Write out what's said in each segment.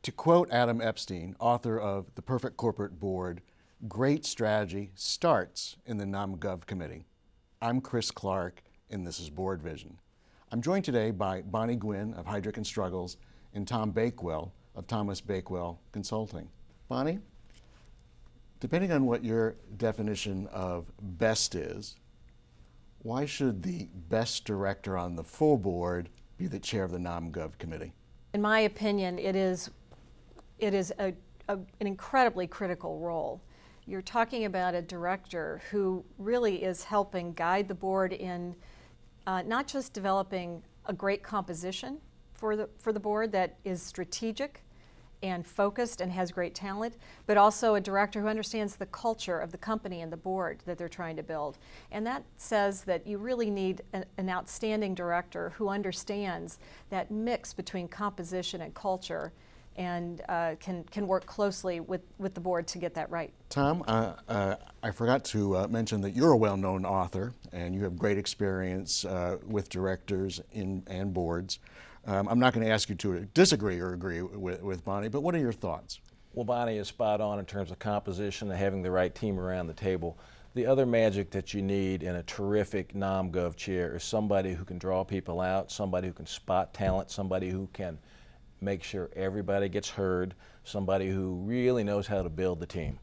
To quote Adam Epstein, author of The Perfect Corporate Board, great strategy starts in the NAMGov committee. I'm Chris Clark, and this is BoardVision. I'm joined today by Bonnie Gwin of Heidrick Struggles and Tom Bakewell of Thomas Bakewell Consulting. Bonnie, depending on what your definition of best is, why should the best director on the full board be the chair of the NAMGov committee? In my opinion, it is an incredibly critical role. You're talking about a director who really is helping guide the board in not just developing a great composition for the board that is strategic and focused and has great talent, but also a director who understands the culture of the company and the board that they're trying to build. And that says that you really need an outstanding director who understands that mix between composition and culture and can work closely with the board to get that right. Tom, I forgot to mention that you're a well-known author and you have great experience with directors and boards. I'm not going to ask you to disagree or agree with Bonnie, but what are your thoughts? Well, Bonnie is spot on in terms of composition and having the right team around the table. The other magic that you need in a terrific NAMGov chair is somebody who can draw people out, somebody who can spot talent, somebody who can make sure everybody gets heard, somebody who really knows how to build the team.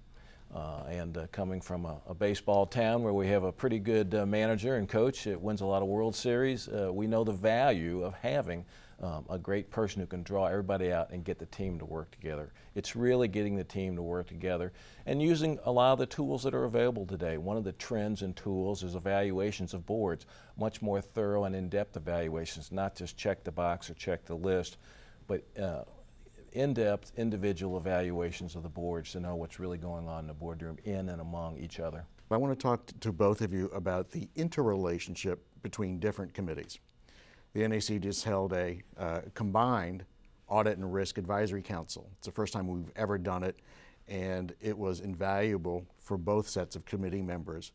Coming from a baseball town where we have a pretty good manager and coach that wins a lot of World Series, we know the value of having a great person who can draw everybody out and get the team to work together. It's really getting the team to work together and using a lot of the tools that are available today. One of the trends and tools is evaluations of boards, much more thorough and in-depth evaluations, not just check the box or check the list, but in-depth individual evaluations of the boards to know what's really going on in the boardroom in and among each other. I want to talk to both of you about the interrelationship between different committees. The NACD just held a combined Audit and Risk Advisory Council. It's the first time we've ever done it, and it was invaluable for both sets of committee members.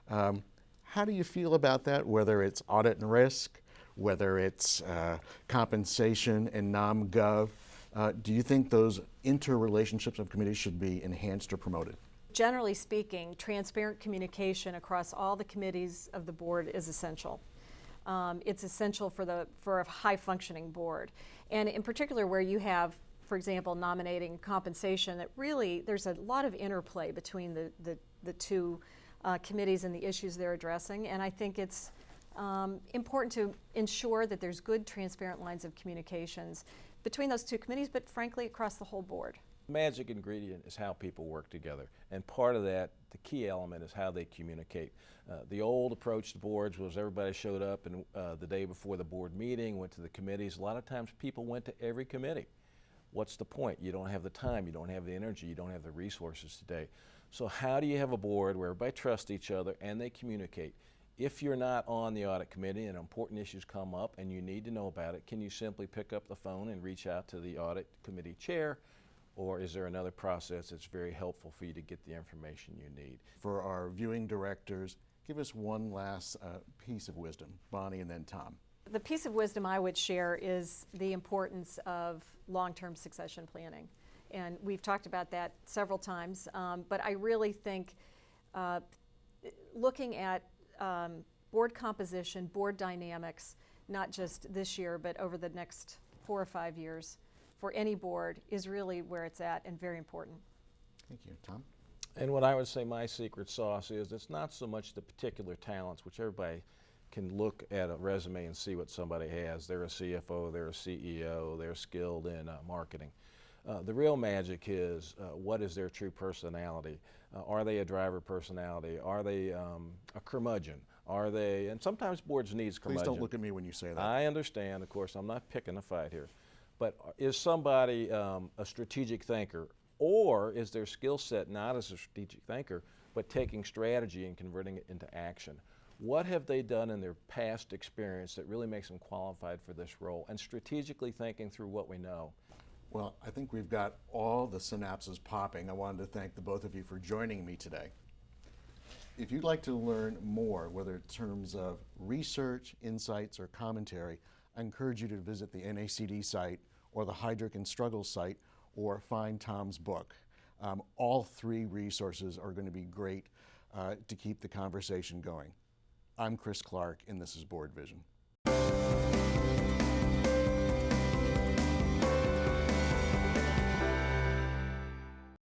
How do you feel about that, whether it's Audit and Risk, whether it's compensation and NAMGov? Do you think those interrelationships of committees should be enhanced or promoted? Generally speaking, transparent communication across all the committees of the board is essential. It's essential for a high-functioning board. And in particular where you have, for example, nominating compensation, that really there's a lot of interplay between the two committees and the issues they're addressing. And I think it's important to ensure that there's good, transparent lines of communications between those two committees, but frankly across the whole board. The magic ingredient is how people work together, and part of that, the key element, is how they communicate. The old approach to boards was everybody showed up and the day before the board meeting, went to the committees. A lot of times people went to every committee. What's the point? You don't have the time, you don't have the energy, you don't have the resources today. So how do you have a board where everybody trusts each other and they communicate? If you're not on the audit committee and important issues come up and you need to know about it, can you simply pick up the phone and reach out to the audit committee chair? Or is there another process that's very helpful for you to get the information you need? For our viewing directors, give us one last piece of wisdom. Bonnie and then Tom. The piece of wisdom I would share is the importance of long-term succession planning. And we've talked about that several times, but I really think looking at board composition, board dynamics, not just this year, but over the next 4 or 5 years, for any board is really where it's at and very important. Thank you. Tom? And what I would say my secret sauce is it's not so much the particular talents, which everybody can look at a resume and see what somebody has. They're a CFO, they're a CEO, they're skilled in marketing. The real magic is what is their true personality? Are they a driver personality? Are they a curmudgeon? Are they, and sometimes boards needs curmudgeon. Please don't look at me when you say that. I understand, of course, I'm not picking a fight here. But is somebody a strategic thinker, or is their skill set not as a strategic thinker, but taking strategy and converting it into action? What have they done in their past experience that really makes them qualified for this role? And strategically thinking through what we know. Well, I think we've got all the synapses popping. I wanted to thank the both of you for joining me today. If you'd like to learn more, whether in terms of research, insights, or commentary, I encourage you to visit the NACD site or the Heidrick Struggles site, or find Tom's book. All three resources are going to be great to keep the conversation going. I'm Chris Clark, and this is BoardVision.